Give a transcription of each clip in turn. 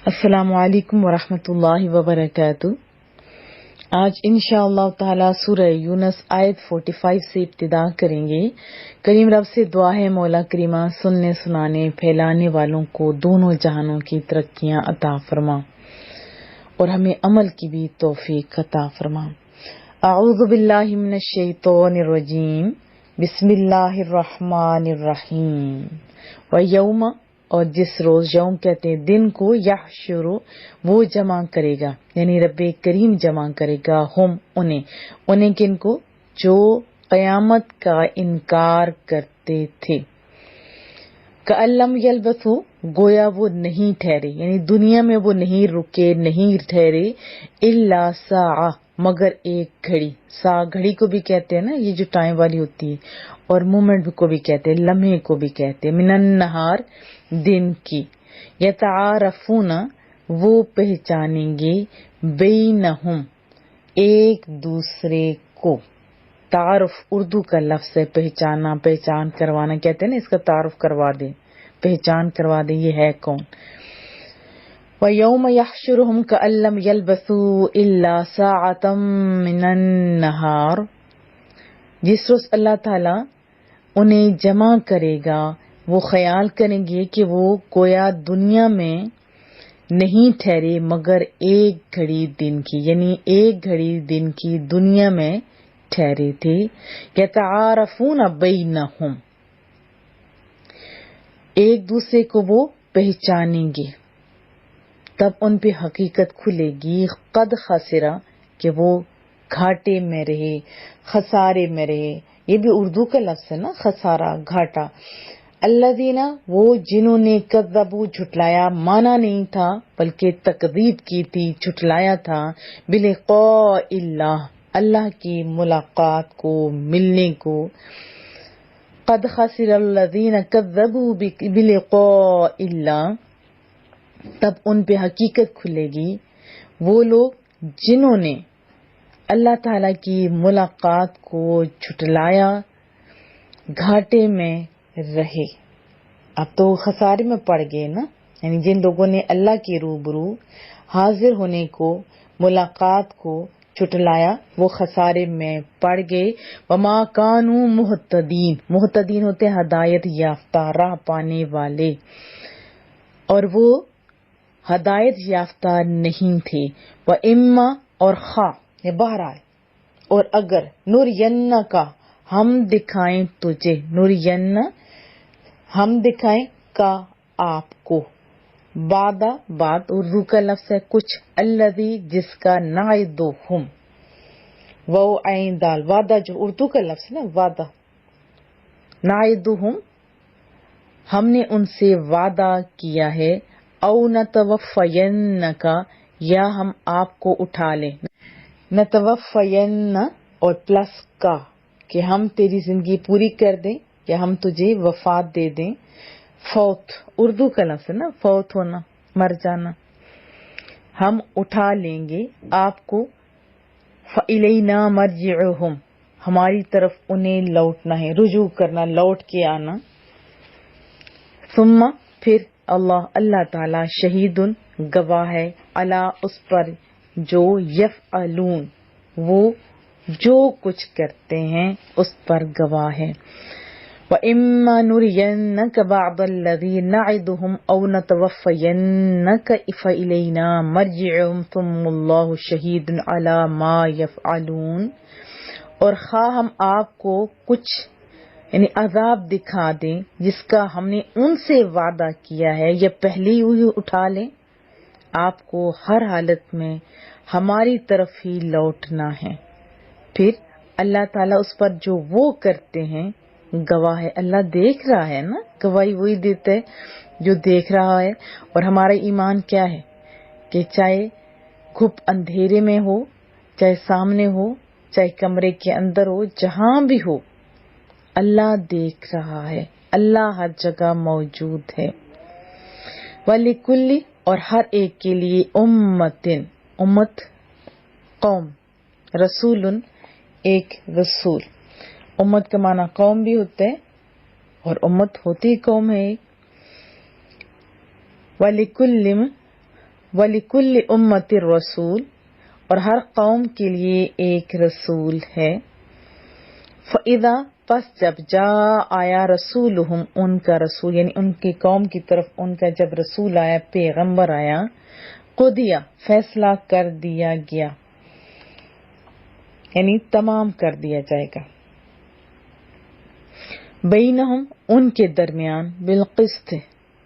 السلام علیکم ورحمۃ اللہ وبرکاتہ۔ آج انشاءاللہ تعالی سورہ یونس آیت 45 سے ابتدا کریں گے۔ کریم رب سے دعا ہے مولا کریمہ سننے سنانے پھیلانے والوں کو دونوں جہانوں کی ترقیاں عطا فرما اور ہمیں عمل کی بھی توفیق عطا فرما۔ اعوذ باللہ من الشیطان الرجیم، بسم اللہ الرحمن الرحیم۔ ویوم، اور جس روز، یوم کہتے ہیں دن کو، یحشر وہ جمع کرے گا، یعنی رب کریم جمع کرے گا، ہم انہیں کن کو، جو قیامت کا انکار کرتے تھے۔ کأن لم یلبثوا، گویا وہ نہیں ٹھہرے، یعنی دنیا میں وہ نہیں رکے، نہیں ٹھہرے، الا ساعہ، مگر ایک گھڑی۔ سا گھڑی کو بھی کہتے ہیں نا، یہ جو ٹائم والی ہوتی ہے، اور مومنٹ کو بھی کہتے ہیں، لمحے کو بھی کہتے ہیں، من النہار، دن کی۔ یتعارفون، وہ پہچانیں گے، بینہم، ایک دوسرے کو۔ تعارف اردو کا لفظ ہے، پہچانا، پہچان کروانا کہتے ہیں نا، اس کا تعارف کروا دیں، پہچان کروا دیں یہ ہے کون۔ وَيَوْمَ يَحْشُرُهُمْ كَأَن لَّمْ يَلْبَثُوا إِلَّا سَاعَةً مِّنَ النَّهَارِ، جس روز اللہ تعالیٰ انہیں جمع کرے گا، وہ خیال کریں گے کہ وہ گویا دنیا میں نہیں ٹھہرے مگر ایک گھڑی دن کی، یعنی ایک گھڑی دن کی دنیا میں ٹھہرے تھے۔ یتعارفون بینہم، ایک دوسرے کو وہ پہچانیں گے، تب ان پہ حقیقت کھلے گی۔ قد خسرا، کہ وہ گھاٹے میں رہے، خسارے میں رہے، یہ بھی اردو کا لفظ ہے نا، خسارہ، گھاٹا۔ الذین، وہ جنہوں نے کذبوا، جھٹلایا، مانا نہیں تھا بلکہ تکذیب کی تھی، جھٹلایا تھا، بلقاء اللہ، اللہ کی ملاقات کو، ملنے کو۔ قد خسر الذین کذبوا بلقاء اللہ، تب ان پہ حقیقت کھلے گی، وہ لوگ جنہوں نے اللہ تعالیٰ کی ملاقات کو جھٹلایا، گھاٹے میں رہے۔ اب تو خسارے میں پڑ گئے نا، یعنی جن لوگوں نے اللہ کے روبرو حاضر ہونے کو، ملاقات کو جھٹلایا، وہ خسارے میں پڑ گئے۔ وما کانوا مہتدین، مہتدین ہوتے ہدایت یافتہ، راہ پانے والے، اور وہ ہدایت یافتہ نہیں تھے۔ وَإِمَّا، اور خواہ، یہ بہرحال، اور اگر، نُرِيَنَّكَ، ہم دکھائیں تجھے، نُرِيَنَّ، ہم دکھائیں، کا، آپ کو، بعد، بات اردو کا لفظ ہے کچھ، الذی، جس کا، نعدہم، وہ عین دال، وعدہ جو اردو کا لفظ ہے نا، وعدہ، نعدہم، ہم نے ان سے وعدہ کیا ہے، او نتوفینک، یا ہم آپ کو اٹھا لیں، نتوفین اور پلس کا، کہ ہم تیری زندگی پوری کر دیں یا ہم تجھے وفات دے دیں۔ فوت اردو کا لفظ ہے نا، فوت ہونا، مر جانا، ہم اٹھا لیں گے آپ کو۔ فَإِلَيْنَا مَرْجِعُهُمْ، ہماری طرف انہیں لوٹنا ہے، رجوع کرنا، لوٹ کے آنا۔ ثم، پھر، اللہ تعالیٰ، شہید، گواہ ہے، علی، اس پر، جو، یفعلون، وہ جو کچھ کرتے ہیں اس پر گواہ ہے۔ وَإِمَّا نُرِيَنَّكَ بَعْضَ الَّذِي نَعِدُهُمْ أَوْ نَتَوَفَّيَنَّكَ فَإِلَيْنَا مَرْجِعُهُمْ ثُمَّ اللَّهُ شَهِيدٌ عَلَى مَا يَفْعَلُونَ، اور خواہ ہم آپ کو کچھ، یعنی عذاب دکھا دیں جس کا ہم نے ان سے وعدہ کیا ہے، یا پہلے ہی اٹھا لیں، آپ کو ہر حالت میں ہماری طرف ہی لوٹنا ہے۔ پھر اللہ تعالیٰ اس پر جو وہ کرتے ہیں گواہ ہے، اللہ دیکھ رہا ہے نا، گواہی وہی دیتا ہے جو دیکھ رہا ہے۔ اور ہمارا ایمان کیا ہے کہ چاہے گھپ اندھیرے میں ہو، چاہے سامنے ہو، چاہے کمرے کے اندر ہو، جہاں بھی ہو، اللہ دیکھ رہا ہے، اللہ ہر جگہ موجود ہے۔ وَلِكُلِّ، اور ہر ایک کے لیے، امت، قوم، رسول، ایک رسول، امت کا معنی قوم بھی ہوتا ہے اور امت ہوتی قوم ہے۔ وَلِكُلِّ، وَلِكُلِّ أُمَّةٍ رَسُولٌ، اور ہر قوم کے لیے ایک رسول ہے. فَإِذَا، پس جب آیا رسولہم، ان کا رسول یعنی ان کی قوم کی طرف ان کا جب رسول آیا، پیغمبر آیا، قُضِیَ، فیصلہ کر دیا گیا، یعنی تمام کر دیا جائے گا، بینہم، ان کے درمیان، بالقسط،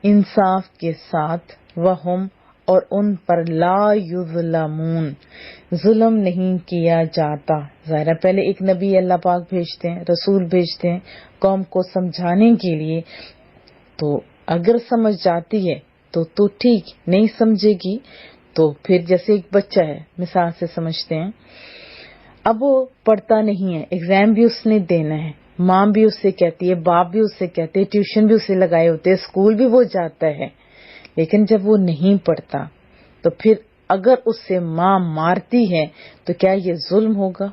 انصاف کے ساتھ، وہم، اور ان پر لا یظلمون، ظلم نہیں کیا جاتا. ظاہر پہلے ایک نبی اللہ پاک بھیجتے ہیں، رسول بھیجتے ہیں قوم کو سمجھانے کے لیے، تو اگر سمجھ جاتی ہے تو ٹھیک، نہیں سمجھے گی تو پھر جیسے ایک بچہ ہے، مثال سے سمجھتے ہیں، اب وہ پڑھتا نہیں ہے، ایگزام بھی اس نے دینا ہے، ماں بھی اس سے کہتی ہے، باپ بھی اس سے کہتے ہیں، ٹیوشن بھی اسے لگائے ہوتے ہیں، اسکول بھی وہ جاتا ہے، لیکن جب وہ نہیں پڑھتا تو پھر اگر اس سے ماں مارتی ہے تو کیا یہ ظلم ہوگا؟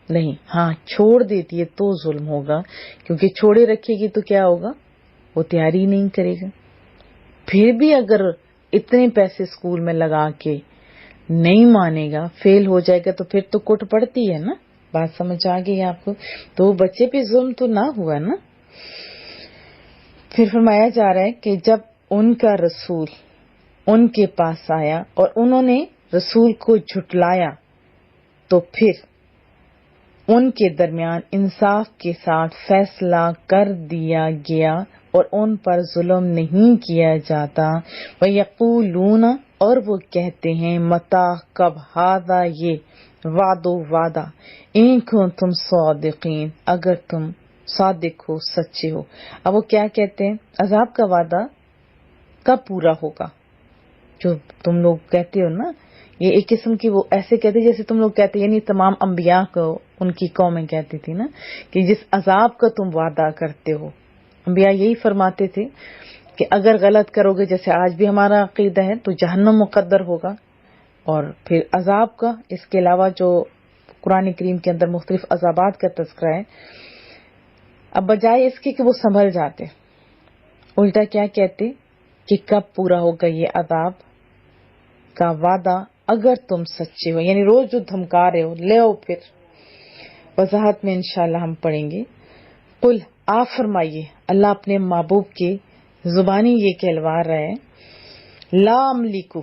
نہیں. ہاں، چھوڑ دیتی ہے تو ظلم ہوگا، کیونکہ چھوڑے رکھے گی تو کیا ہوگا؟ وہ تیاری نہیں کرے گا. پھر بھی اگر اتنے پیسے اسکول میں لگا کے نہیں مانے گا، فیل ہو جائے گا، تو پھر تو کٹ پڑتی ہے نا. بات سمجھ آ گئی آپ کو؟ تو بچے پہ ظلم تو نہ ہوا نا. پھر فرمایا جا رہا ہے کہ جب ان کا رسول ان کے پاس آیا اور انہوں نے رسول کو جھٹلایا، تو پھر ان کے درمیان انصاف کے ساتھ فیصلہ کر دیا گیا اور ان پر ظلم نہیں کیا جاتا. وَيَقُولُونَ، اور وہ کہتے ہیں، متا، کب، ہذا، یہ، وعدہ، ان کنتم صادقین، اگر تم صادق ہو، سچے ہو. اب وہ کیا کہتے ہیں؟ عذاب کا وعدہ کب پورا ہوگا؟ جو تم لوگ کہتے ہو نا، یہ ایک قسم کی وہ ایسے کہتے جیسے تم لوگ کہتے، یعنی تمام انبیاء کو ان کی قومیں کہتی تھی نا کہ جس عذاب کا تم وعدہ کرتے ہو. انبیاء یہی فرماتے تھے کہ اگر غلط کرو گے، جیسے آج بھی ہمارا عقیدہ ہے، تو جہنم مقدر ہوگا، اور پھر عذاب کا، اس کے علاوہ جو قرآن کریم کے اندر مختلف عذابات کا تذکرہ ہے. اب بجائے اس کے کہ وہ سنبھل جاتے، الٹا کیا کہتے کہ کب پورا ہوگا یہ عذاب کا وعدہ اگر تم سچے ہو، یعنی روز جو دھمکا رہے ہو لے آؤ. پھر وضاحت میں انشاءاللہ ہم پڑھیں گے. قل، آپ فرمائیے، اللہ اپنے محبوب کے زبانی یہ کہلوا رہا ہے، لا املک،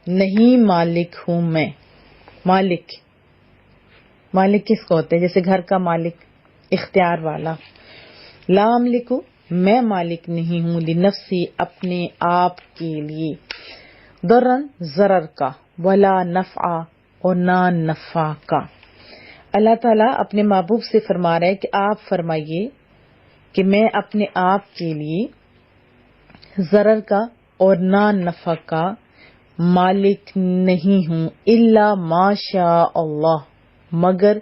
نہیں مالک ہوں میں. مالک کس کو ہوتے ہیں؟ جیسے گھر کا مالک، اختیار والا. لا املک، میں مالک نہیں ہوں، لنفسی، اپنے آپ کے لیے، ضرن، ضرر کا، ولا نفع، اور نہ نفع کا. اللہ تعالیٰ اپنے محبوب سے فرما رہا ہے کہ آپ فرمائیے کہ میں اپنے آپ کے لیے ضرر کا اور نہ نفع کا مالک نہیں ہوں، الا ما شاء اللہ، مگر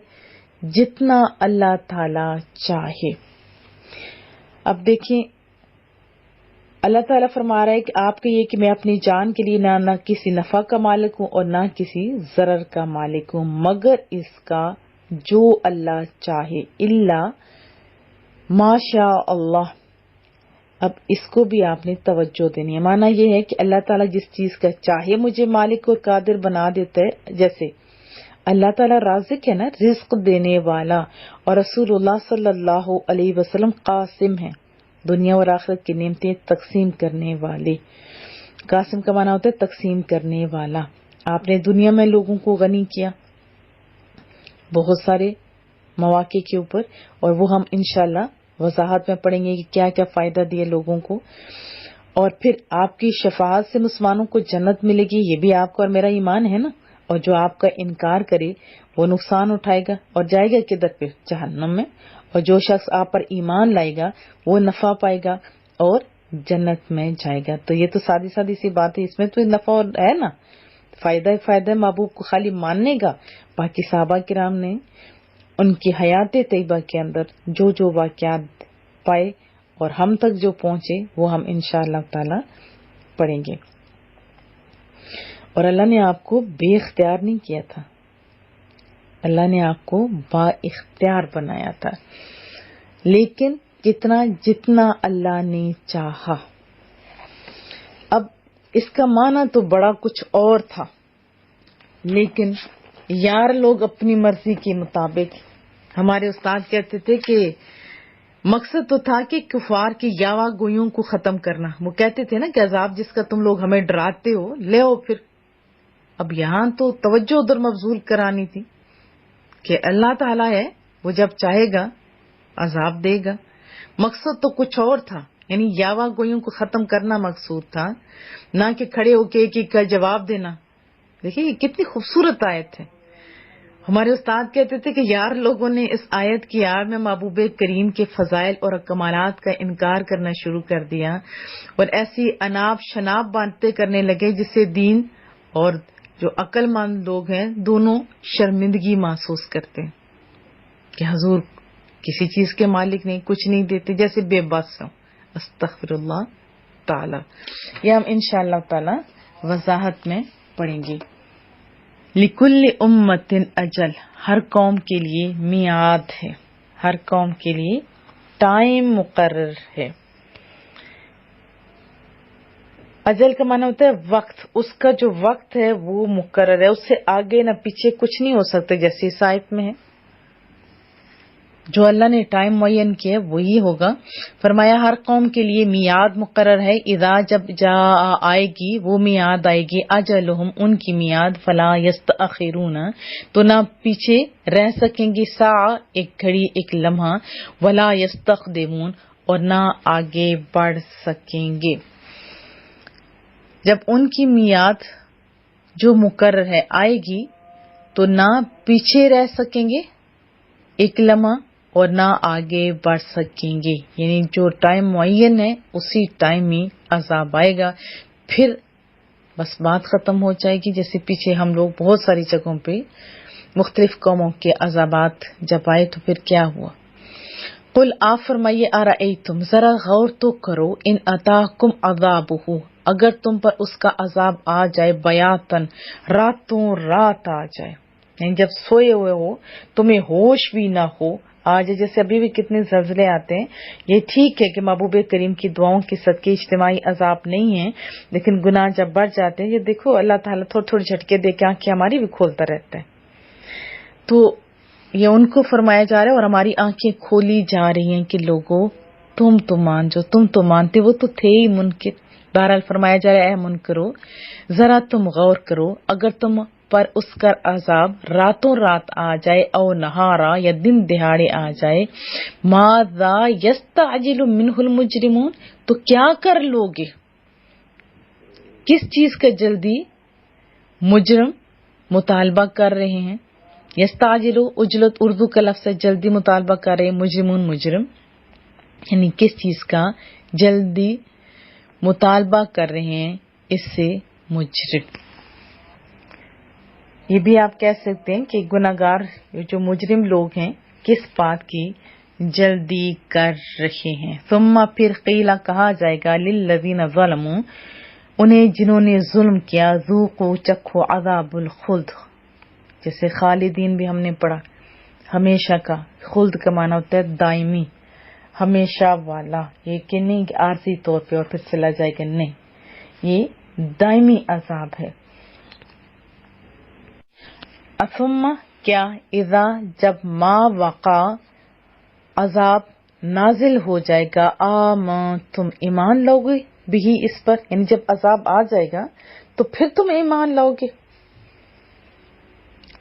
جتنا اللہ تعالی چاہے. اب دیکھیں، اللہ تعالیٰ فرما رہا ہے کہ آپ کہیے کہ میں اپنی جان کے لیے نہ کسی نفع کا مالک ہوں اور نہ کسی ضرر کا مالک ہوں، مگر اس کا جو اللہ چاہے. الا ما شاء اللہ. اب اس کو بھی آپ نے توجہ دینی ہے. معنی یہ ہے کہ اللہ تعالیٰ جس چیز کا چاہے مجھے مالک اور قادر بنا دیتا ہے. جیسے اللہ تعالیٰ رازق ہے نا، رزق دینے والا، اور رسول اللہ صلی اللہ علیہ وسلم قاسم ہے، دنیا اور آخرت کی نعمتیں تقسیم کرنے والے. قاسم کا معنی ہوتا ہے تقسیم کرنے والا. آپ نے دنیا میں لوگوں کو غنی کیا بہت سارے مواقع کے اوپر، اور وہ ہم انشاءاللہ وضاحت میں پڑھیں گے کہ کیا کیا فائدہ دیا لوگوں کو. اور پھر آپ کی شفاعت سے مسلمانوں کو جنت ملے گی، یہ بھی آپ کا اور میرا ایمان ہے نا. اور جو آپ کا انکار کرے وہ نقصان اٹھائے گا اور جائے گا کدھر پہ؟ جہنم میں. اور جو شخص آپ پر ایمان لائے گا وہ نفع پائے گا اور جنت میں جائے گا. تو یہ تو سادی سی بات ہے، اس میں تو نفع ہے نا، فائدہ محبوب کو خالی ماننے گا. باقی صحابہ کرام نے ان کی حیات طیبہ کے اندر جو جو واقعات پائے اور ہم تک جو پہنچے وہ ہم انشاءاللہ تعالی پڑھیں گے. اور اللہ نے آپ کو بے اختیار نہیں کیا تھا، اللہ نے آپ کو با اختیار بنایا تھا، لیکن جتنا اللہ نے چاہا. اب اس کا معنی تو بڑا کچھ اور تھا، لیکن یار لوگ اپنی مرضی کے مطابق، ہمارے استاد کہتے تھے کہ مقصد تو تھا کہ کفار کی یاوا گوئیوں کو ختم کرنا. وہ کہتے تھے نا کہ عذاب جس کا تم لوگ ہمیں ڈراتے ہو لے آؤ پھر. اب یہاں تو توجہ ادھر مبذول کرانی تھی کہ اللہ تعالیٰ ہے، وہ جب چاہے گا عذاب دے گا. مقصد تو کچھ اور تھا، یعنی یاوا گوئیوں کو ختم کرنا مقصود تھا، نہ کہ کھڑے ہو کے ایک ایک کا جواب دینا. دیکھیے یہ کتنی خوبصورت آیت ہے. ہمارے استاد کہتے تھے کہ یار لوگوں نے اس آیت کی آڑ میں محبوب کریم کے فضائل اور کمالات کا انکار کرنا شروع کر دیا اور ایسی اناب شناب بانٹتے کرنے لگے جس سے دین اور جو عقل مند لوگ ہیں دونوں شرمندگی محسوس کرتے ہیں کہ حضور کسی چیز کے مالک نہیں، کچھ نہیں دیتے، جیسے بے بس ہوں. استغفر اللہ تعالی. یہ ہم انشاءاللہ تعالی وضاحت میں پڑھیں گے. لِكُلِّ أُمَّةٍ اجل، ہر قوم کے لیے میعاد ہے، ہر قوم کے لیے ٹائم مقرر ہے. اجل کا معنی ہوتا ہے وقت، اس کا جو وقت ہے وہ مقرر ہے، اس سے آگے نہ پیچھے کچھ نہیں ہو سکتا. جیسے اس آیت میں ہے جو اللہ نے ٹائم معین کیا وہی ہوگا. فرمایا ہر قوم کے لیے میعاد مقرر ہے. اذا جب جا آئے گی، وہ میعاد آئے گی، اجلہم ان کی میعاد، فلا یستأخرون تو نہ پیچھے رہ سکیں گے، ساعہ ایک گھڑی ایک لمحہ، ولا یستقدمون اور نہ آگے بڑھ سکیں گے. جب ان کی میعاد جو مقرر ہے آئے گی تو نہ پیچھے رہ سکیں گے ایک لمحہ اور نہ آگے بڑھ سکیں گے. یعنی جو ٹائم معین ہے اسی ٹائم ہی عذاب آئے گا، پھر بس بات ختم ہو جائے گی. جیسے پیچھے ہم لوگ بہت ساری جگہوں پہ مختلف قوموں کے عذابات جب آئے تو پھر کیا ہوا. قل آپ فرمائیے ارأیتم ذرا غور تو کرو، ان اتاکم عذابہ اگر تم پر اس کا عذاب آ جائے، بیاتن راتوں رات آ جائے، یعنی جب سوئے ہوئے ہو تمہیں ہوش بھی نہ ہو آج. جیسے ابھی بھی کتنے زلزلے آتے ہیں. یہ ٹھیک ہے کہ محبوب کریم کی دعاؤں کے صدقے اجتماعی عذاب نہیں ہیں، لیکن گناہ جب بڑھ جاتے ہیں، یہ دیکھو اللہ تعالیٰ تھوڑے تھوڑے جھٹکے دے کے آنکھیں ہماری بھی کھولتا رہتا ہے. تو یہ ان کو فرمایا جا رہا ہے اور ہماری آنکھیں کھولی جا رہی ہیں کہ لوگوں تم تو مان جو تم تو مانتے، وہ تو تھے ہی منکر. بہرحال فرمایا جا رہا ہے اے منکرو ذرا تم غور کرو، اگر تم پر اس کا عذاب راتوں رات آ جائے، او نہارا یا دن دہاڑے آ جائے، ماذا یستعجل منہ المجرمون تو کیا کر لوگے، کس چیز کا جلدی مجرم مطالبہ کر رہے ہیں. یستعجل اجلت اردو کا لفظ ہے، جلدی مطالبہ کر رہے ہیں، مجرمون مجرم، یعنی کس چیز کا جلدی مطالبہ کر رہے ہیں اس سے مجرم. یہ بھی آپ کہہ سکتے ہیں کہ گناہگار جو مجرم لوگ ہیں کس بات کی جلدی کر رہے ہیں. ثم پھر قیلا کہا جائے گا للذین ظلموا انہیں جنہوں نے ظلم کیا، ذوقوا چکھو عذاب الخلد. جیسے خالدین بھی ہم نے پڑھا ہمیشہ کا، خلد کا معنی ہوتا ہے دائمی ہمیشہ والا، یہ کہ نہیں کہ عارضی طور پہ اور پھر چلا جائے گا، نہیں، یہ دائمی عذاب ہے. ثم کیا اذا جب ما وقع عذاب نازل ہو جائے گا، تم ایمان لاؤ گے بھی اس پر، یعنی جب عذاب آ جائے گا تو پھر تم ایمان لاؤ گے.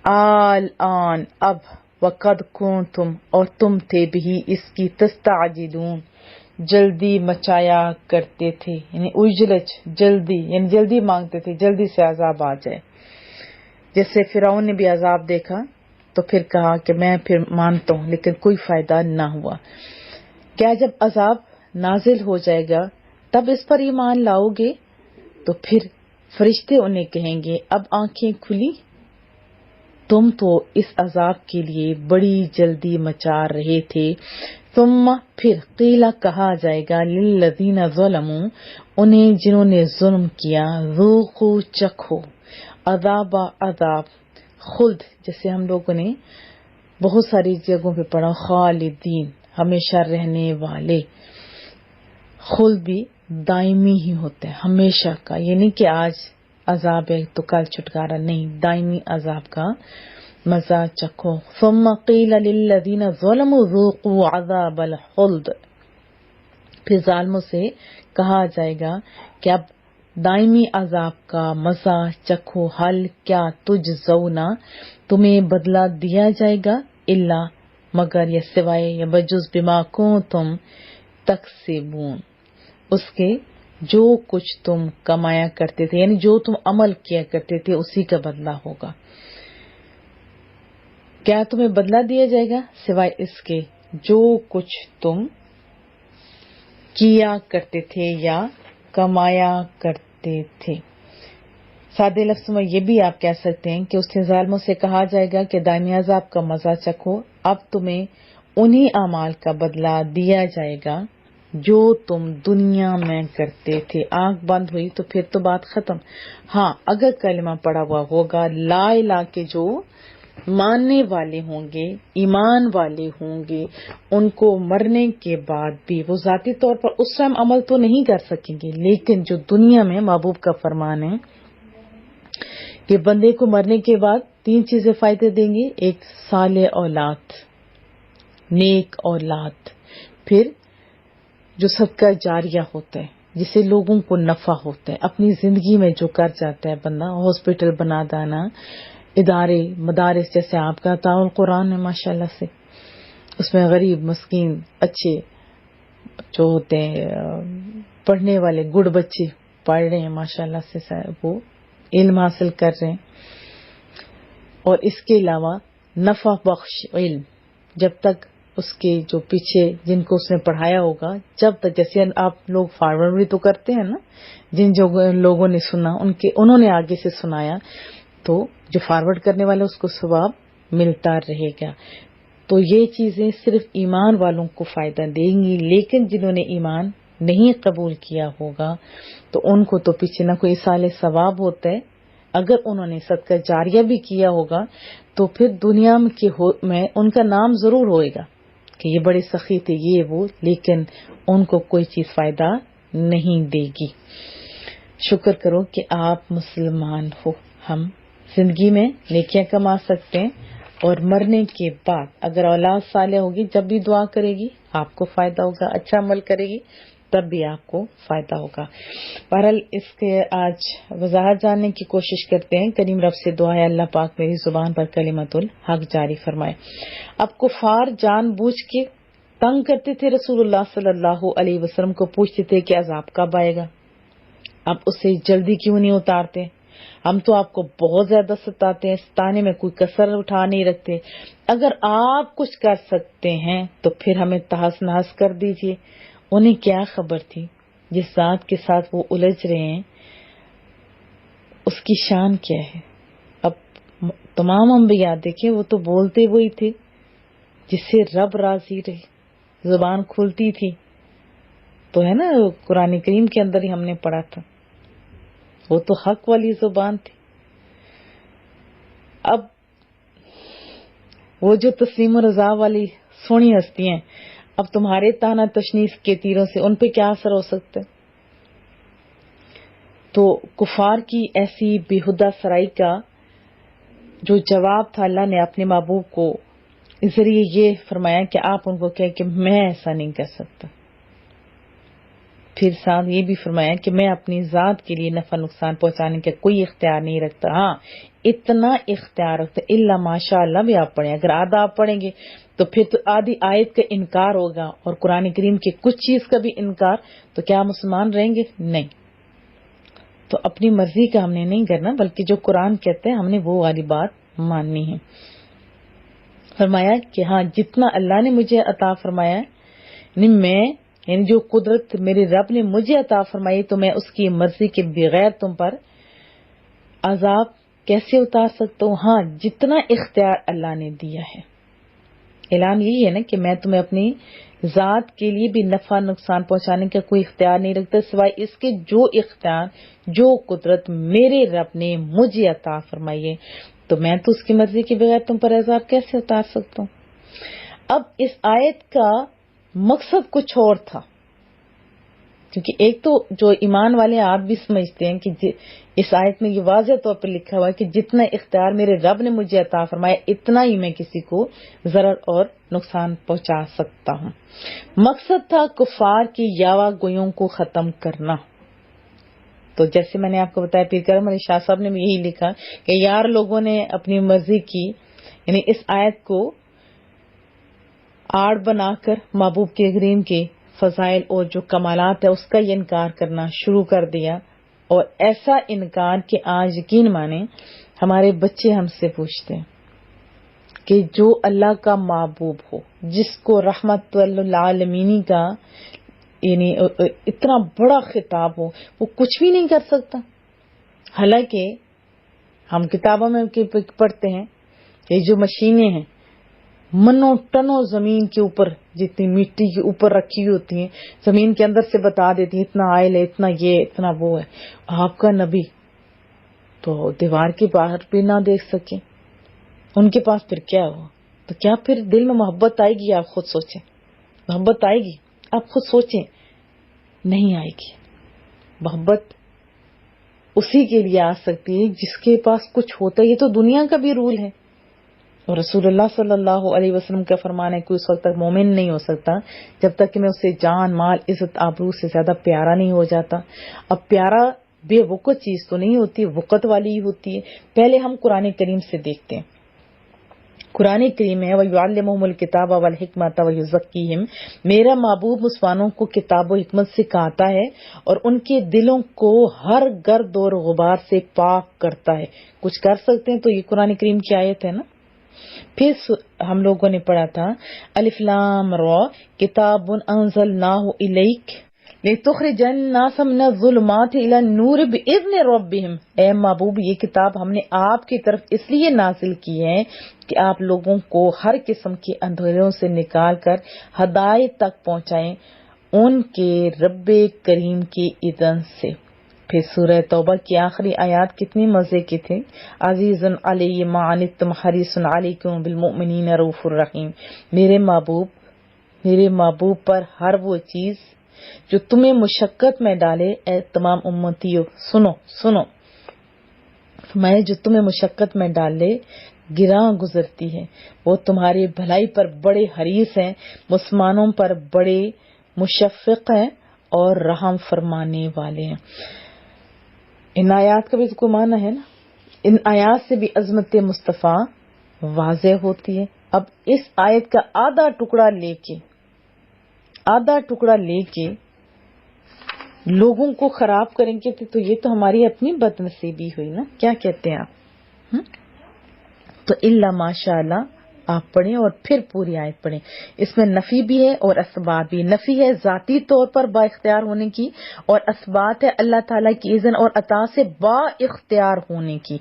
الآن اب، وقد کنتم اور تم تھے بھی اس کی تستعجلون جلدی مچایا کرتے تھے، یعنی اجلج جلدی، یعنی جلدی مانگتے تھے جلدی سے عذاب آ جائے. جیسے فرعون نے بھی عذاب دیکھا تو پھر کہا کہ میں پھر مانتا ہوں، لیکن کوئی فائدہ نہ ہوا. کیا جب عذاب نازل ہو جائے گا تب اس پر ایمان لاؤ گے؟ تو پھر فرشتے انہیں کہیں گے اب آنکھیں کھلی، تم تو اس عذاب کے لیے بڑی جلدی مچا رہے تھے. ثم پھر قیلا کہا جائے گا للذین ظلموا انہیں جنہوں نے ظلم کیا، ذوقوا چکھو عذاب عذاب خلد. جیسے ہم لوگوں نے بہت ساری جگہوں پہ پڑھا خالدین ہمیشہ رہنے والے، خلد بھی دائمی ہی ہوتا ہے، ہمیشہ کا. یہ نہیں کہ آج عذاب ہے تو کل چھٹکارا، نہیں، دائمی عذاب کا مزہ چکھو. ثم قیل للذین ظلموا ذوقوا عذاب الخلد، پھر ظالموں سے کہا جائے گا کہ اب دائمی عذاب کا مزہ چکھو. حل کیا تجزونا، تمہیں بدلہ دیا جائے گا، الا مگر یا سوائے یا بجز بما کنتم تکسبون، اس کے جو کچھ تم کمایا کرتے تھے، یعنی جو تم عمل کیا کرتے تھے اسی کا بدلہ ہوگا. کیا تمہیں بدلہ دیا جائے گا سوائے اس کے جو کچھ تم کیا کرتے تھے یا کمایا کرتے تھے. سادے لفظوں میں یہ بھی آپ کہہ سکتے ہیں کہ اس نے ظالموں سے کہا جائے گا کہ دائمی عذاب کا مزہ چکھو، اب تمہیں انہی اعمال کا بدلہ دیا جائے گا جو تم دنیا میں کرتے تھے. آنکھ بند ہوئی تو پھر تو بات ختم. ہاں، اگر کلمہ پڑا ہوا ہوگا، لا الہ کے جو ماننے والے ہوں گے، ایمان والے ہوں گے، ان کو مرنے کے بعد بھی وہ ذاتی طور پر اس ٹائم عمل تو نہیں کر سکیں گے، لیکن جو دنیا میں محبوب کا فرمان ہے کہ بندے کو مرنے کے بعد 3 چیزیں فائدے دیں گے. ایک، صالح اولاد، نیک اولاد، پھر جو صدقہ جاریہ ہوتا ہے جس سے لوگوں کو نفع ہوتا ہے، اپنی زندگی میں جو کر جاتا ہے بندہ، ہاسپٹل بنا دینا، ادارے مدارس جیسے آپ کا تعاون قرآن ہے ماشاءاللہ سے، اس میں غریب مسکین اچھے جو ہوتے ہیں پڑھنے والے گڈ بچے پڑھ رہے ہیں ماشاءاللہ سے، وہ علم حاصل کر رہے ہیں. اور اس کے علاوہ نفع بخش علم، جب تک اس کے جو پیچھے جن کو اس نے پڑھایا ہوگا، جب تک، جیسے آپ لوگ فارورڈ بھی تو کرتے ہیں نا، جن لوگوں نے سنا انہوں نے آگے سے سنایا، تو جو فارورڈ کرنے والا اس کو ثواب ملتا رہے گا. تو یہ چیزیں صرف ایمان والوں کو فائدہ دیں گی، لیکن جنہوں نے ایمان نہیں قبول کیا ہوگا تو ان کو تو پیچھے نہ کوئی ایصال ثواب ہوتا ہے. اگر انہوں نے صدقہ جاریہ بھی کیا ہوگا تو پھر دنیا میں ان کا نام ضرور ہوئے گا کہ یہ بڑے سخی تھے، یہ وہ، لیکن ان کو کوئی چیز فائدہ نہیں دے گی. شکر کرو کہ آپ مسلمان ہو. ہم زندگی میں نیکیاں کما سکتے ہیں، اور مرنے کے بعد اگر اولاد صالح ہوگی، جب بھی دعا کرے گی آپ کو فائدہ ہوگا، اچھا عمل کرے گی تب بھی آپ کو فائدہ ہوگا. بہرحال اس کے آج وضاحت جاننے کی کوشش کرتے ہیں. کریم رب سے دعا ہے اللہ پاک میری زبان پر کلمت الحق جاری فرمائے. اب کفار جان بوجھ کے تنگ کرتے تھے رسول اللہ صلی اللہ علیہ وسلم کو، پوچھتے تھے کہ عذاب کب آئے گا، اب اسے جلدی کیوں نہیں اتارتے، ہم تو آپ کو بہت زیادہ ستاتے ہیں، ستانے میں کوئی کسر اٹھا نہیں رکھتے، اگر آپ کچھ کر سکتے ہیں تو پھر ہمیں تحس نحس کر دیجئے. انہیں کیا خبر تھی جس ذات کے ساتھ وہ الجھ رہے ہیں اس کی شان کیا ہے. اب تمام انبیاء دیکھیں وہ تو بولتے وہی تھے جس سے رب راضی رہے، زبان کھلتی تھی، تو ہے نا قرآن کریم کے اندر ہی ہم نے پڑھا تھا، وہ تو حق والی زبان تھی. اب وہ جو تسلیم و رضا والی سونی ہستی ہیں، اب تمہارے تانا تشنیس کے تیروں سے ان پہ کیا اثر ہو سکتا ہے. تو کفار کی ایسی بیہودہ سرائی کا جو جواب تھا، اللہ نے اپنے محبوب کو اس ذریعے یہ فرمایا کہ آپ ان کو کہیں کہ میں ایسا نہیں کر سکتا. پھر ساتھ یہ بھی فرمایا کہ میں اپنی ذات کے لیے نفع نقصان پہنچانے کا کوئی اختیار نہیں رکھتا. ہاں اتنا اختیار رکھتا الا ماشاء اللہ بھی آپ پڑھیں. اگر آدھا آپ پڑھیں گے تو پھر تو آدھی آیت کا انکار ہوگا اور قرآن کریم کی کچھ چیز کا بھی انکار، تو کیا مسلمان رہیں گے؟ نہیں. تو اپنی مرضی کا ہم نے نہیں کرنا، بلکہ جو قرآن کہتے ہیں ہم نے وہ والی بات ماننی ہے. فرمایا کہ ہاں جتنا اللہ نے مجھے عطا فرمایا ہے، یعنی جو قدرت میرے رب نے مجھے عطا فرمائی، تو میں اس کی مرضی کے بغیر تم پر عذاب کیسے اتار سکتا ہوں. ہاں جتنا اختیار اللہ نے دیا ہے. اعلان یہی ہے نا کہ میں تمہیں اپنی ذات کے لیے بھی نفع نقصان پہنچانے کا کوئی اختیار نہیں رکھتا سوائے اس کے جو اختیار، جو قدرت میرے رب نے مجھے عطا فرمائی ہے، تو میں تو اس کی مرضی کے بغیر تم پر عذاب کیسے اتار سکتا ہوں. اب اس آیت کا مقصد کچھ اور تھا. کیونکہ ایک تو جو ایمان والے آپ بھی سمجھتے ہیں کہ اس آیت میں یہ واضح طور پر لکھا ہوا ہے کہ جتنا اختیار میرے رب نے مجھے عطا فرمایا اتنا ہی میں کسی کو ضرر اور نقصان پہنچا سکتا ہوں. مقصد تھا کفار کی یاوہ گویوں کو ختم کرنا. تو جیسے میں نے آپ کو بتایا پیر کرم علی شاہ صاحب نے بھی یہی لکھا کہ یار لوگوں نے اپنی مرضی کی، یعنی اس آیت کو آڑ بنا کر محبوب کے کریم کے فضائل اور جو کمالات ہے اس کا یہ انکار کرنا شروع کر دیا. اور ایسا انکار کہ آج یقین مانیں ہمارے بچے ہم سے پوچھتے ہیں کہ جو اللہ کا محبوب ہو، جس کو رحمت للعالمین کا یعنی اتنا بڑا خطاب ہو، وہ کچھ بھی نہیں کر سکتا. حالانکہ ہم کتابوں میں پڑھتے ہیں کہ جو مشینیں ہیں منوں ٹنوں زمین کے اوپر جتنی مٹی کے اوپر رکھی ہوتی ہیں زمین کے اندر سے بتا دیتی ہیں اتنا آئل ہے، اتنا یہ، اتنا وہ ہے. آپ کا نبی تو دیوار کے باہر بھی نہ دیکھ سکے، ان کے پاس پھر کیا ہوا؟ تو کیا پھر دل میں محبت آئے گی؟ آپ خود سوچیں. محبت آئے گی؟ آپ خود سوچیں. نہیں آئے گی. محبت اسی کے لیے آ سکتی ہے جس کے پاس کچھ ہوتا ہے. یہ تو دنیا کا بھی رول ہے، اور رسول اللہ صلی اللہ علیہ وسلم کا فرمان ہے کہ اس وقت تک مومن نہیں ہو سکتا جب تک کہ میں اسے جان، مال، عزت، آبرو سے زیادہ پیارا نہیں ہو جاتا. اب پیارا بے وقت چیز تو نہیں ہوتی، وقت والی ہی ہوتی ہے. پہلے ہم قرآن کریم سے دیکھتے ہیں. قرآن کریم ہے وَيُعَلِّمُهُمُ الْكِتَابَ وَالْحِكْمَةَ وَيُزَكِّيهِمْ، میرا محبوب مسلمانوں کو کتاب و حکمت سکھاتا ہے اور ان کے دلوں کو ہر گرد اور غبار سے پاک کرتا ہے. کچھ کر سکتے ہیں تو یہ قرآن کریم کی آیت ہے نا. پھر ہم لوگوں نے پڑھا تھا الف لام را کتاب انزلناہ الیک لتخرج الناس من الظلمات الى النور باذن ربهم. اے محبوب یہ کتاب ہم نے آپ کی طرف اس لیے نازل کی ہے کہ آپ لوگوں کو ہر قسم کے اندھیروں سے نکال کر ہدایت تک پہنچائیں ان کے رب کریم کی اذن سے. پھر سورہ توبہ کی آخری آیات کتنی مزے کی تھی. عزیز علیہ ما عنتم حریص علیکم بالمؤمنین رؤوف الرحیم. میرے محبوب پر ہر وہ چیز جو تمہیں مشقت میں ڈالے، اے تمام امتیوں سنو میں جو تمہیں مشقت میں ڈالے گراں گزرتی ہے، وہ تمہاری بھلائی پر بڑے حریص ہیں، مسلمانوں پر بڑے مشفق ہیں اور رحم فرمانے والے ہیں. ان آیات کا بھی تو کوئی معنی ہے نا. ان آیات سے بھی عظمت مصطفیٰ واضح ہوتی ہے. اب اس آیت کا آدھا ٹکڑا لے کے لوگوں کو خراب کریں گے تو یہ تو ہماری اپنی بد نصیبی ہوئی نا. کیا کہتے ہیں آپ؟ تو الا ماشاء اللہ آپ پڑھیں اور پھر پوری آیت پڑھیں. اس میں نفی بھی ہے اور اسبات بھی. نفی ہے ذاتی طور پر با اختیار ہونے کی، اور اسبات ہے اللہ تعالیٰ کی اذن اور عطا سے با اختیار ہونے کی.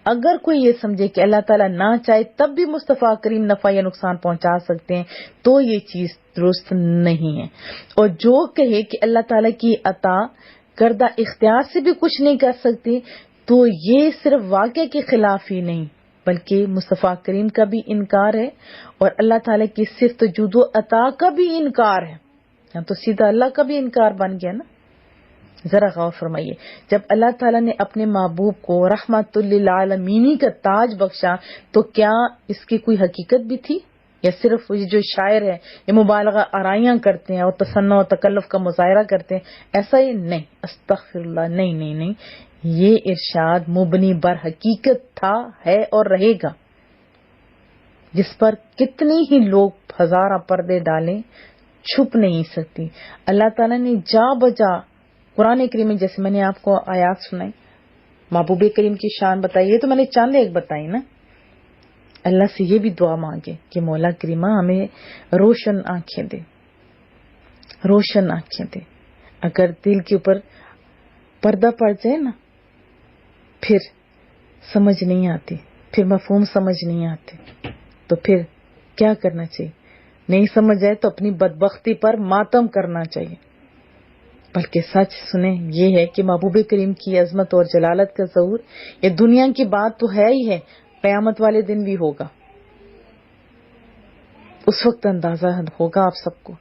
اگر کوئی یہ سمجھے کہ اللہ تعالیٰ نہ چاہے تب بھی مصطفیٰ کریم نفع یا نقصان پہنچا سکتے ہیں تو یہ چیز درست نہیں ہے. اور جو کہے کہ اللہ تعالیٰ کی عطا کردہ اختیار سے بھی کچھ نہیں کر سکتے تو یہ صرف واقعے کے خلاف ہی نہیں بلکہ مصطفیٰ کریم کا بھی انکار ہے اور اللہ تعالیٰ کی صفت جود و عطا کا بھی انکار ہے. تو سیدھا اللہ کا بھی انکار بن گیا نا. ذرا غور فرمائیے، جب اللہ تعالیٰ نے اپنے محبوب کو رحمت للعالمین کا تاج بخشا تو کیا اس کی کوئی حقیقت بھی تھی، یا صرف یہ جو شاعر ہے یہ مبالغہ آرائیاں کرتے ہیں اور تصنع و تکلف کا مظاہرہ کرتے ہیں؟ ایسا ہی نہیں، استغفر اللہ، نہیں. یہ ارشاد مبنی بر حقیقت تھا، ہے اور رہے گا، جس پر کتنی ہی لوگ ہزارہ پردے ڈالیں چھپ نہیں سکتی. اللہ تعالیٰ نے جا بجا قرآن کریم میں، جیسے میں نے آپ کو آیات سنائی، محبوب کریم کی شان بتائی، یہ تو میں نے چاند ایک بتائی نا. اللہ سے یہ بھی دعا مانگے کہ مولا کریمہ ہمیں روشن آنکھیں دے. اگر دل کے اوپر پردہ پڑ جائے نا پھر سمجھ نہیں آتی، پھر مفہوم سمجھ نہیں آتے، تو پھر کیا کرنا چاہیے؟ نہیں سمجھ آئے تو اپنی بدبختی پر ماتم کرنا چاہیے. بلکہ سچ سنیں یہ ہے کہ محبوب کریم کی عظمت اور جلالت کا ظہور یہ دنیا کی بات تو ہے ہی ہے، قیامت والے دن بھی ہوگا. اس وقت اندازہ ہوگا آپ سب کو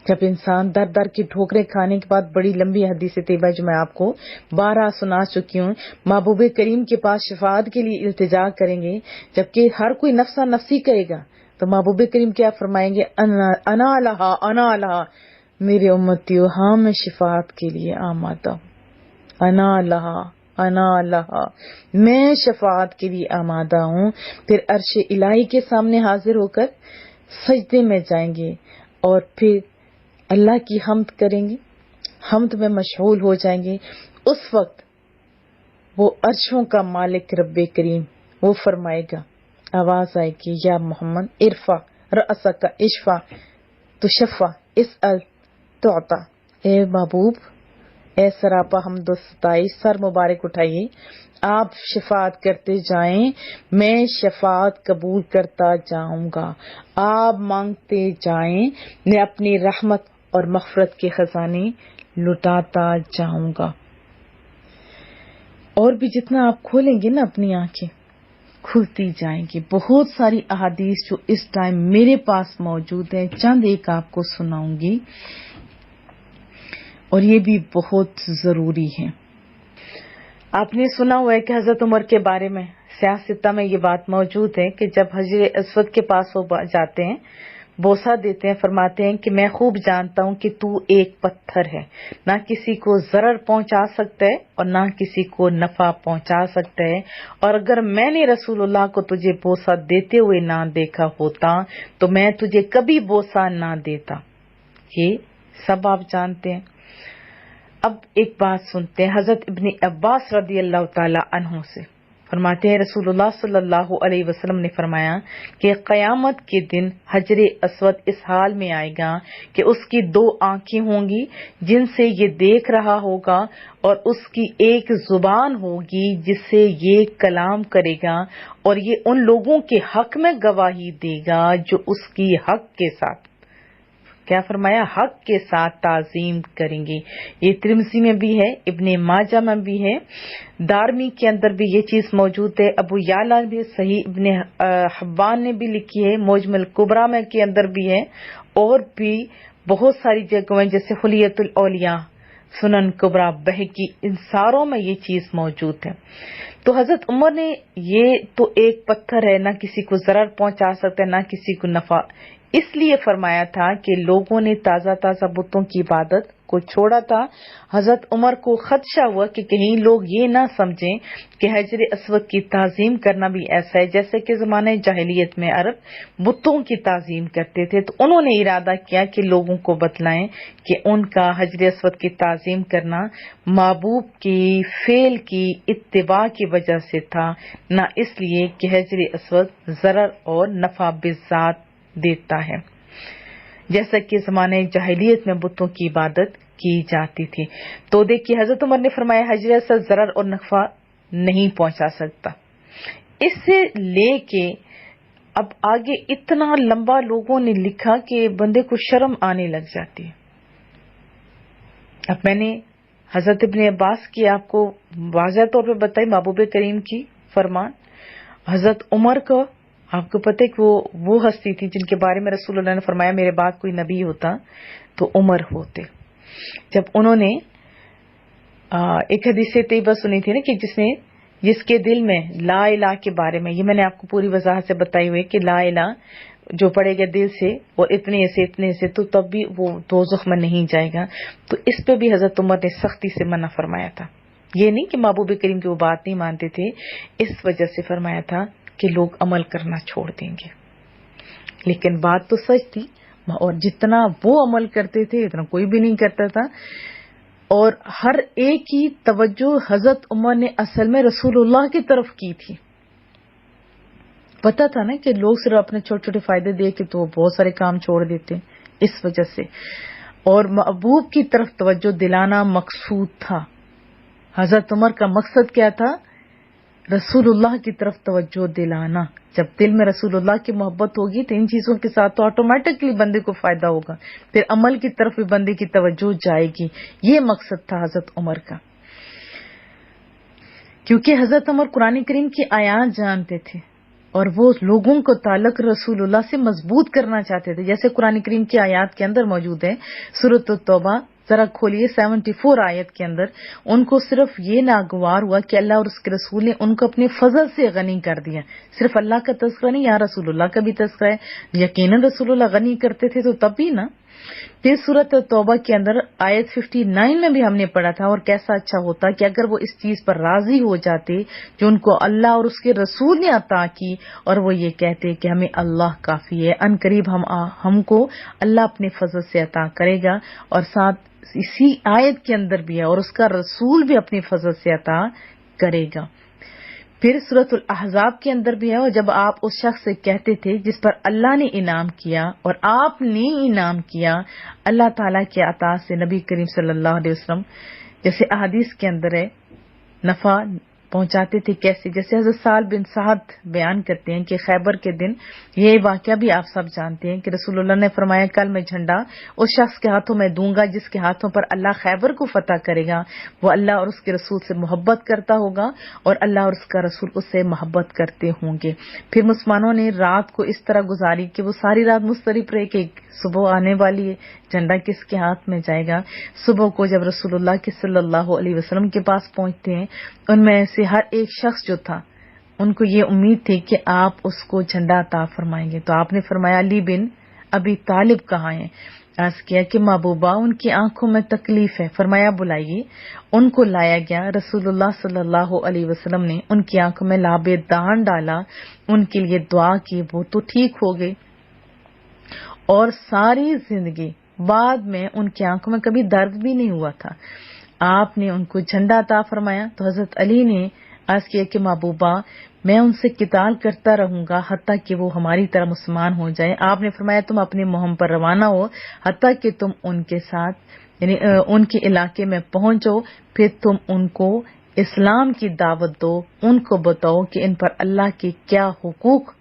جب انسان در در کی ٹھوکریں کھانے کے بعد، بڑی لمبی حدیث طیبہ جو میں آپ کو 12 سنا چکی ہوں، محبوب کریم کے پاس شفاعت کے لیے التجا کریں گے، جبکہ ہر کوئی نفسا نفسی کہے گا، تو محبوب کریم کیا فرمائیں گے؟ انا لہا انا لہا، میرے امتیو ہاں میں شفاعت کے لیے آمادہ ہوں، انا لہا انا لہا، میں شفاعت کے لیے آمادہ ہوں۔ پھر عرش الہی کے سامنے حاضر ہو کر سجدے میں جائیں گے اور پھر اللہ کی حمد کریں گے، حمد میں مشغول ہو جائیں گے۔ اس وقت وہ عرشوں کا مالک رب کریم وہ فرمائے گا، آواز آئے گی، یا محمد ارفع رأسک اشفع تشفع اسأل تعطا، اے محبوب، اے سراپا حمد و ستائش، سر مبارک اٹھائیے، آپ شفاعت کرتے جائیں، میں شفاعت قبول کرتا جاؤں گا، آپ مانگتے جائیں، میں اپنی رحمت اور مغفرت کے خزانے لٹاتا جاؤں گا۔ اور بھی جتنا آپ کھولیں گے نا اپنی آنکھیں، کھلتی جائیں گی۔ بہت ساری احادیث جو اس ٹائم میرے پاس موجود ہیں، چند ایک آپ کو سناؤں گی، اور یہ بھی بہت ضروری ہے۔ آپ نے سنا ہوا ہے کہ حضرت عمر کے بارے میں سیاستہ میں یہ بات موجود ہے کہ جب حجر اسود کے پاس وہ جاتے ہیں، بوسہ دیتے ہیں، فرماتے ہیں کہ میں خوب جانتا ہوں کہ تو ایک پتھر ہے، نہ کسی کو ضرر پہنچا سکتا ہے اور نہ کسی کو نفع پہنچا سکتا ہے، اور اگر میں نے رسول اللہ کو تجھے بوسہ دیتے ہوئے نہ دیکھا ہوتا تو میں تجھے کبھی بوسہ نہ دیتا۔ یہ سب آپ جانتے ہیں۔ اب ایک بات سنتے ہیں حضرت ابن عباس رضی اللہ تعالی عنہ سے، فرماتے ہیں رسول اللہ صلی اللہ علیہ وسلم نے فرمایا کہ قیامت کے دن حجر اسود اس حال میں آئے گا کہ اس کی 2 آنکھیں ہوں گی جن سے یہ دیکھ رہا ہوگا، اور اس کی ایک زبان ہوگی جس سے یہ کلام کرے گا، اور یہ ان لوگوں کے حق میں گواہی دے گا جو اس کی حق کے ساتھ، کیا فرمایا؟ حق کے ساتھ تعظیم کریں گے۔ یہ ترمذی میں بھی ہے، ابن ماجہ میں بھی ہے، دارمی کے اندر بھی یہ چیز موجود ہے، ابو یعلا بھی صحیح ابن حبان نے بھی لکھی ہے، معجم الکبریٰ میں کے اندر بھی ہے، اور بھی بہت ساری جگہیں جیسے حلیۃ الاولیاء، سنن کبریٰ، بہقی، ان ساروں میں یہ چیز موجود ہے۔ تو حضرت عمر نے یہ تو ایک پتھر ہے، نہ کسی کو ضرر پہنچا سکتا ہے نہ کسی کو نفع، اس لیے فرمایا تھا کہ لوگوں نے تازہ تازہ بتوں کی عبادت کو چھوڑا تھا۔ حضرت عمر کو خدشہ ہوا کہ کہیں لوگ یہ نہ سمجھیں کہ حجر اسود کی تعظیم کرنا بھی ایسا ہے جیسے کہ زمانے جاہلیت میں عرب بتوں کی تعظیم کرتے تھے، تو انہوں نے ارادہ کیا کہ لوگوں کو بتلائیں کہ ان کا حجر اسود کی تعظیم کرنا محبوب کی فعل کی اتباع کی وجہ سے تھا، نہ اس لیے کہ حجر اسود ضرر اور نفع بذات دیتا ہے، جیسا کہ زمانے جاہلیت میں بتوں کی عبادت کی جاتی تھی۔ تو دیکھیے حضرت عمر نے فرمایا حجر اسود ضرر اور نفع نہیں پہنچا سکتا۔ اس سے لے کے اب آگے اتنا لمبا لوگوں نے لکھا کہ بندے کو شرم آنے لگ جاتی ہے۔ اب میں نے حضرت ابن عباس کی آپ کو واضح طور پہ بتائی، محبوب کریم کی فرمان۔ حضرت عمر کو آپ کو پتہ ہے کہ وہ ہستی تھی جن کے بارے میں رسول اللہ نے فرمایا میرے بعد کوئی نبی ہوتا تو عمر ہوتے۔ جب انہوں نے ایک حدیث طیبہ سنی تھی نا کہ جس کے دل میں لا الہ کے بارے میں، یہ میں نے آپ کو پوری وضاحت سے بتائی ہوئی کہ لا الہ جو پڑے گا دل سے اور اتنے سے تو تب بھی وہ دوزخ میں نہیں جائے گا، تو اس پہ بھی حضرت عمر نے سختی سے منع فرمایا تھا۔ یہ نہیں کہ محبوب کریم کی وہ بات نہیں مانتے تھے، اس وجہ سے فرمایا تھا کہ لوگ عمل کرنا چھوڑ دیں گے، لیکن بات تو سچ تھی، اور جتنا وہ عمل کرتے تھے اتنا کوئی بھی نہیں کرتا تھا، اور ہر ایک کی توجہ حضرت عمر نے اصل میں رسول اللہ کی طرف کی تھی۔ پتا تھا نا کہ لوگ صرف اپنے چھوٹے چھوٹے فائدے دیکھ کے تو وہ بہت سارے کام چھوڑ دیتے، اس وجہ سے، اور محبوب کی طرف توجہ دلانا مقصود تھا۔ حضرت عمر کا مقصد کیا تھا؟ رسول اللہ کی طرف توجہ دلانا۔ جب دل میں رسول اللہ کی محبت ہوگی تو ان چیزوں کے ساتھ تو آٹومیٹکلی بندے کو فائدہ ہوگا، پھر عمل کی طرف بھی بندے کی توجہ جائے گی۔ یہ مقصد تھا حضرت عمر کا، کیونکہ حضرت عمر قرآن کریم کی آیات جانتے تھے، اور وہ لوگوں کو تعلق رسول اللہ سے مضبوط کرنا چاہتے تھے، جیسے قرآن کریم کی آیات کے اندر موجود ہے۔ سورۃ التوبہ ذرا کھولیے 74 آیت کے اندر، ان کو صرف یہ ناگوار ہوا کہ اللہ اور اس کے رسول نے ان کو اپنے فضل سے غنی کر دیا۔ صرف اللہ کا تذکرہ نہیں، یہاں رسول اللہ کا بھی تذکرہ ہے۔ یقیناً رسول اللہ غنی کرتے تھے تو تب بھی نا۔ پھر سورۃ توبہ کے اندر آیت 59 میں بھی ہم نے پڑھا تھا، اور کیسا اچھا ہوتا کہ اگر وہ اس چیز پر راضی ہو جاتے جو ان کو اللہ اور اس کے رسول نے عطا کی، اور وہ یہ کہتے کہ ہمیں اللہ کافی ہے، ان قریب ہم کو اللہ اپنے فضل سے عطا کرے گا، اور ساتھ اسی آیت کے اندر بھی ہے اور اس کا رسول بھی اپنے فضل سے عطا کرے گا۔ پھر سورۃ الاحزاب کے اندر بھی ہے، اور جب آپ اس شخص سے کہتے تھے جس پر اللہ نے انعام کیا اور آپ نے انعام کیا اللہ تعالیٰ کے عطا سے، نبی کریم صلی اللہ علیہ وسلم جیسے احادیث کے اندر ہے نفع پہنچاتے تھے کیسے، جیسے حضرت سہل بن سعد بیان کرتے ہیں کہ خیبر کے دن، یہ واقعہ بھی آپ سب جانتے ہیں کہ رسول اللہ نے فرمایا کل میں جھنڈا اس شخص کے ہاتھوں میں دوں گا جس کے ہاتھوں پر اللہ خیبر کو فتح کرے گا، وہ اللہ اور اس کے رسول سے محبت کرتا ہوگا اور اللہ اور اس کا رسول اس سے محبت کرتے ہوں گے۔ پھر مسلمانوں نے رات کو اس طرح گزاری کہ وہ ساری رات مضطرب رہے کہ صبح آنے والی ہے، جھنڈا کس کے ہاتھ میں جائے گا۔ صبح کو جب رسول اللہ کے صلی اللہ علیہ وسلم کے پاس پہنچتے ہیں، ان میں سے ہر ایک شخص جو تھا ان کو یہ امید تھی کہ آپ اس کو جھنڈا عطا فرمائیں گے، تو آپ نے فرمایا علی بن ابی طالب کہاں ہیں؟ عرض کیا کہ محبوبہ ان کی آنکھوں میں تکلیف ہے، فرمایا بلائیے۔ ان کو لایا گیا، رسول اللہ صلی اللہ علیہ وسلم نے ان کی آنکھوں میں لعاب دان ڈالا، ان کے لیے دعا کی، وہ تو ٹھیک ہو گئے، اور ساری زندگی بعد میں ان کی آنکھوں میں کبھی درد بھی نہیں ہوا تھا۔ آپ نے ان کو جھنڈا عطا فرمایا تو حضرت علی نے عرض کیا کہ محبوبہ میں ان سے قتال کرتا رہوں گا حتیٰ کہ وہ ہماری طرح مسلمان ہو جائے۔ آپ نے فرمایا تم اپنے مہم پر روانہ ہو حتیٰ کہ تم ان کے ساتھ یعنی ان کے علاقے میں پہنچو، پھر تم ان کو اسلام کی دعوت دو، ان کو بتاؤ کہ ان پر اللہ کے کیا حقوق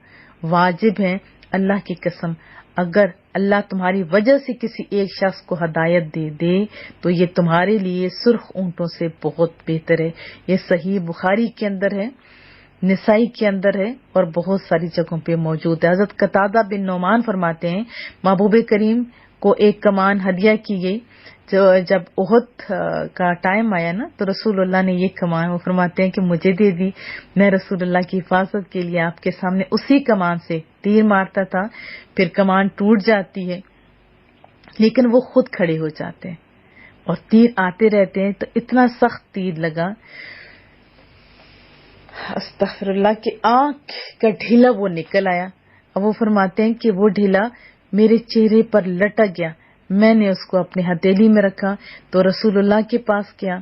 واجب ہیں۔ اللہ کی قسم اگر اللہ تمہاری وجہ سے کسی ایک شخص کو ہدایت دے دے تو یہ تمہارے لیے سرخ اونٹوں سے بہت بہتر ہے۔ یہ صحیح بخاری کے اندر ہے، نسائی کے اندر ہے، اور بہت ساری جگہوں پہ موجود ہے۔ حضرت قتادہ بن نعمان فرماتے ہیں محبوب کریم کو ایک کمان ہدیہ کی گئی، جب احد کا ٹائم آیا نا تو رسول اللہ نے یہ کمان، وہ فرماتے ہیں کہ مجھے دے دی، میں رسول اللہ کی حفاظت کے لیے آپ کے سامنے اسی کمان سے تیر مارتا تھا، پھر کمان ٹوٹ جاتی ہے لیکن وہ خود کھڑے ہو جاتے ہیں اور تیر آتے رہتے ہیں، تو اتنا سخت تیر لگا استغفر اللہ کہ آنکھ کا ڈھیلا وہ نکل آیا۔ اب وہ فرماتے ہیں کہ وہ ڈھیلا میرے چہرے پر لٹک گیا، میں نے اس کو اپنے ہتھیلی میں رکھا تو رسول اللہ کے پاس گیا،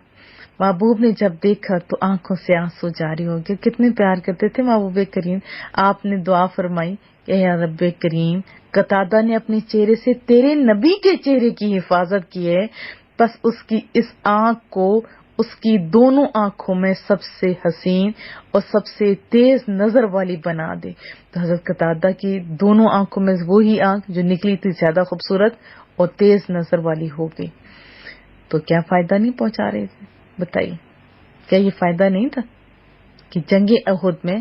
محبوب نے جب دیکھا تو آنکھوں سے آنسو جاری ہو گئے۔ کتنے پیار کرتے تھے محبوب کریم۔ آپ نے دعا فرمائی کہ اے رب کریم، قتادہ نے اپنے چہرے سے تیرے نبی کے چہرے کی حفاظت کی ہے، بس اس کی اس آنکھ کو اس کی دونوں آنکھوں میں سب سے حسین اور سب سے تیز نظر والی بنا دے۔ تو حضرت قتادہ کی دونوں آنکھوں میں وہی آنکھ جو نکلی تھی زیادہ خوبصورت اور تیز نظر والی ہو گئی۔ تو کیا فائدہ نہیں پہنچا رہے تھے؟ بتائیے، کیا یہ فائدہ نہیں تھا کہ جنگ احد میں؟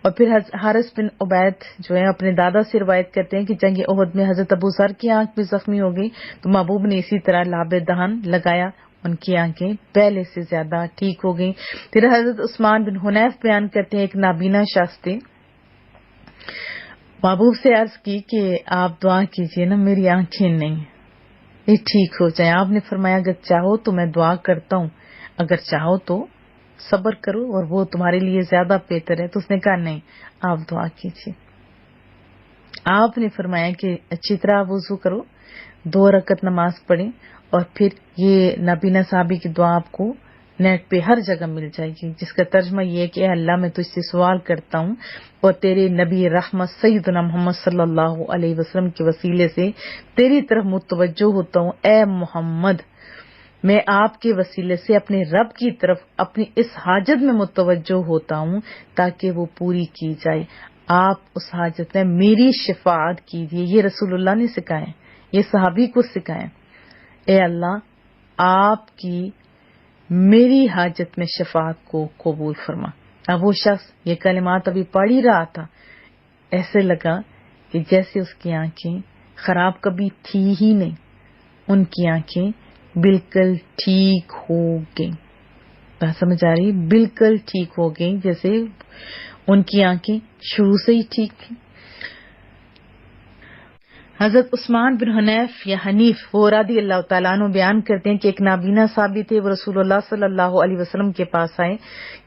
اور پھر حارث بن عبید جو ہے اپنے دادا سے روایت کرتے ہیں کہ جنگ احد میں حضرت ابو ذر کی آنکھ بھی زخمی ہو گئی تو محبوب نے اسی طرح لعاب دہن لگایا، ان کی آنکھیں پہلے سے زیادہ ٹھیک ہو گئیں۔ پھر حضرت عثمان بن حنیف بیان کرتے ہیں ایک نابینا شخص تھے، محبوب سے عرض کی کہ آپ دعا کیجئے نا میری آنکھیں نہیں یہ ٹھیک ہو جائیں۔ آپ نے فرمایا اگر چاہو تو میں دعا کرتا ہوں، اگر چاہو تو صبر کرو اور وہ تمہارے لیے زیادہ بہتر ہے۔ تو اس نے کہا نہیں، آپ دعا کیجئے۔ آپ نے فرمایا کہ اچھی طرح وضو کرو، 2 رکعت نماز پڑھیں، اور پھر یہ نابینا صحابی کی دعا آپ کو نیٹ پہ ہر جگہ مل جائے گی، جس کا ترجمہ یہ ہے کہ اے اللہ میں تجھ سے سوال کرتا ہوں اور تیرے نبی رحمت سیدنا محمد صلی اللہ علیہ وسلم کے وسیلے سے تیری طرف متوجہ ہوتا ہوں، اے محمد میں آپ کے وسیلے سے اپنے رب کی طرف اپنی اس حاجت میں متوجہ ہوتا ہوں تاکہ وہ پوری کی جائے، آپ اس حاجت میں میری شفاعت کیجیے۔ یہ رسول اللہ نے سکھائے، یہ صحابی کو سکھائے، اے اللہ آپ کی میری حاجت میں شفاعت کو قبول فرما۔ اب وہ شخص یہ کلمات ابھی پڑھ ہی رہا تھا، ایسے لگا کہ جیسے اس کی آنکھیں خراب کبھی تھی ہی نہیں، ان کی آنکھیں بالکل ٹھیک ہو گئیں. بات سمجھ آ رہی؟ بالکل ٹھیک ہو گئیں، جیسے ان کی آنکھیں شروع سے ہی ٹھیک تھیں. حضرت عثمان بن حنیف یا حنیف وہ رضی اللہ تعالیٰ عنہ بیان کرتے ہیں کہ ایک نابینا صحابی تھے، وہ رسول اللہ صلی اللہ علیہ وسلم کے پاس آئے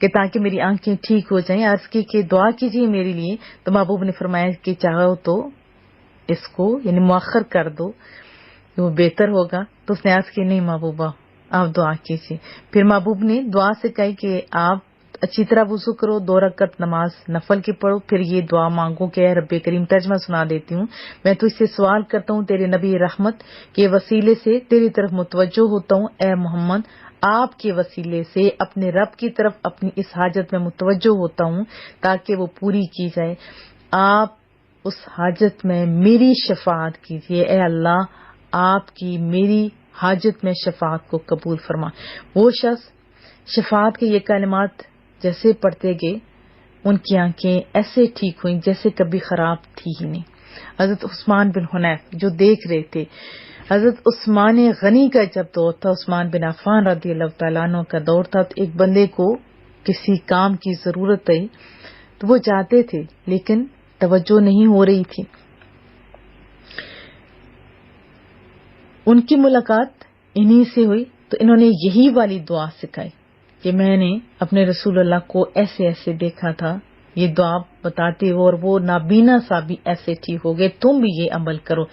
کہ تاکہ میری آنکھیں ٹھیک ہو جائیں. عرض کی کہ دعا کیجیے میرے لیے، تو محبوب نے فرمایا کہ چاہو تو اس کو یعنی مؤخر کر دو، وہ بہتر ہوگا. تو اس نے عرض کی نہیں محبوبہ آپ دعا کیجیے. پھر محبوب نے دعا سے کہی کہ آپ اچھی طرح وضو کرو، 2 رکعت نماز نفل کی پڑھو، پھر یہ دعا مانگو کہ اے رب کریم، ترجمہ سنا دیتی ہوں، میں تو اس سے سوال کرتا ہوں تیرے نبی رحمت کے وسیلے سے تیری طرف متوجہ ہوتا ہوں، اے محمد آپ کے وسیلے سے اپنے رب کی طرف اپنی اس حاجت میں متوجہ ہوتا ہوں تاکہ وہ پوری کی جائے. آپ اس حاجت میں میری شفاعت کیجیے، اے اللہ آپ کی میری حاجت میں شفاعت کو قبول فرما. وہ شخص شفاعت کے یہ کلمات جیسے پڑھتے گئے، ان کی آنکھیں ایسے ٹھیک ہوئیں جیسے کبھی خراب تھی ہی نہیں. حضرت عثمان بن حنیف جو دیکھ رہے تھے، حضرت عثمان غنی کا جب دور تھا، عثمان بن عفان رضی اللہ تعالیٰ عنہ کا دور تھا، تو ایک بندے کو کسی کام کی ضرورت ہے تو وہ جاتے تھے لیکن توجہ نہیں ہو رہی تھی. ان کی ملاقات انہی سے ہوئی تو انہوں نے یہی والی دعا سکھائی کہ میں نے اپنے رسول اللہ کو ایسے ایسے دیکھا تھا، یہ دعا بتاتے ہو، اور وہ نابینا صحابی ایسے ٹھیک ہو گئے، تم بھی یہ عمل کرو.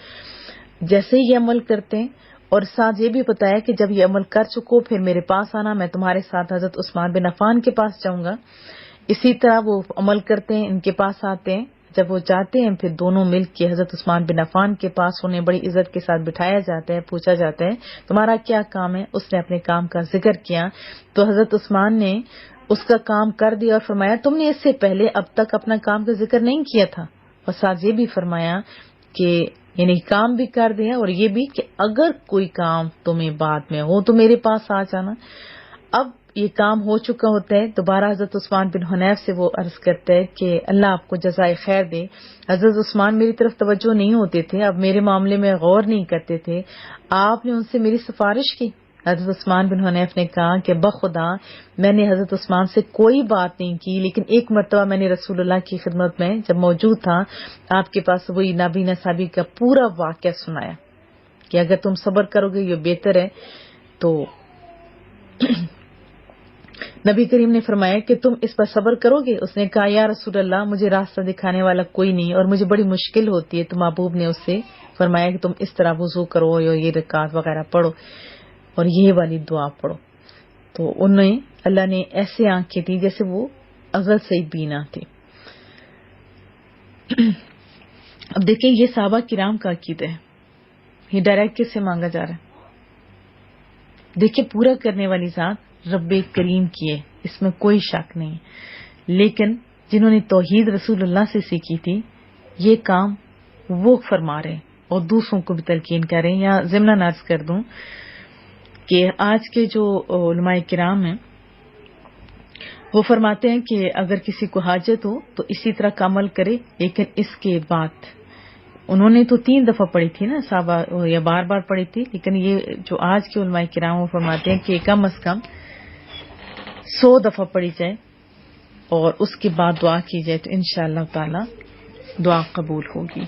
جیسے یہ عمل کرتے ہیں، اور ساتھ یہ بھی بتایا کہ جب یہ عمل کر چکو پھر میرے پاس آنا، میں تمہارے ساتھ حضرت عثمان بن عفان کے پاس جاؤں گا. اسی طرح وہ عمل کرتے ہیں، ان کے پاس آتے ہیں. جب وہ جاتے ہیں پھر دونوں مل کے حضرت عثمان بن عفان کے پاس انہیں بڑی عزت کے ساتھ بٹھایا جاتا ہے، پوچھا جاتا ہے تمہارا کیا کام ہے. اس نے اپنے کام کا ذکر کیا تو حضرت عثمان نے اس کا کام کر دیا اور فرمایا تم نے اس سے پہلے اب تک اپنا کام کا ذکر نہیں کیا تھا. اور ساتھ یہ بھی فرمایا کہ یعنی کام بھی کر دیا اور یہ بھی کہ اگر کوئی کام تمہیں بعد میں ہو تو میرے پاس آ جانا. اب یہ کام ہو چکا ہوتا ہے، دوبارہ حضرت عثمان بن حنیف سے وہ عرض کرتا ہے کہ اللہ آپ کو جزائے خیر دے. حضرت عثمان میری طرف توجہ نہیں ہوتے تھے، اب میرے معاملے میں غور نہیں کرتے تھے، آپ نے ان سے میری سفارش کی. حضرت عثمان بن حنیف نے کہا کہ بخدا میں نے حضرت عثمان سے کوئی بات نہیں کی، لیکن ایک مرتبہ میں نے رسول اللہ کی خدمت میں جب موجود تھا آپ کے پاس وہی نابینا صحابی کا پورا واقعہ سنایا کہ اگر تم صبر کرو گے یہ بہتر ہے. تو نبی کریم نے فرمایا کہ تم اس پر صبر کرو گے؟ اس نے کہا یا رسول اللہ مجھے راستہ دکھانے والا کوئی نہیں اور مجھے بڑی مشکل ہوتی ہے. تو محبوب نے اس سے فرمایا کہ تم اس طرح وضو کرو یا یہ رکعت وغیرہ پڑھو اور یہ والی دعا پڑھو. تو انہیں اللہ نے ایسے آنکھیں دی جیسے وہ ازل سے ہی بینا تھے. اب دیکھیں یہ صحابہ کرام کا عقیدہ ہے، یہ ڈائریکٹ کس سے مانگا جا رہا ہے؟ دیکھیں پورا کرنے والی ذات رب کریم کی ہے، اس میں کوئی شک نہیں. لیکن جنہوں نے توحید رسول اللہ سے سیکھی تھی یہ کام وہ فرما رہے اور دوسروں کو بھی تلقین کر رہے ہیں. یا ضمن عرض کر دوں کہ آج کے جو علماء کرام ہیں وہ فرماتے ہیں کہ اگر کسی کو حاجت ہو تو اسی طرح کا عمل کرے، لیکن اس کے بعد انہوں نے تو 3 دفعہ پڑھی تھی نا صحابہ، یا بار بار پڑھی تھی، لیکن یہ جو آج کے علماء کرام وہ فرماتے ہیں کہ کم از کم 100 دفعہ پڑھی جائے اور اس کے بعد دعا کی جائے تو انشاءاللہ تعالی دعا قبول ہوگی.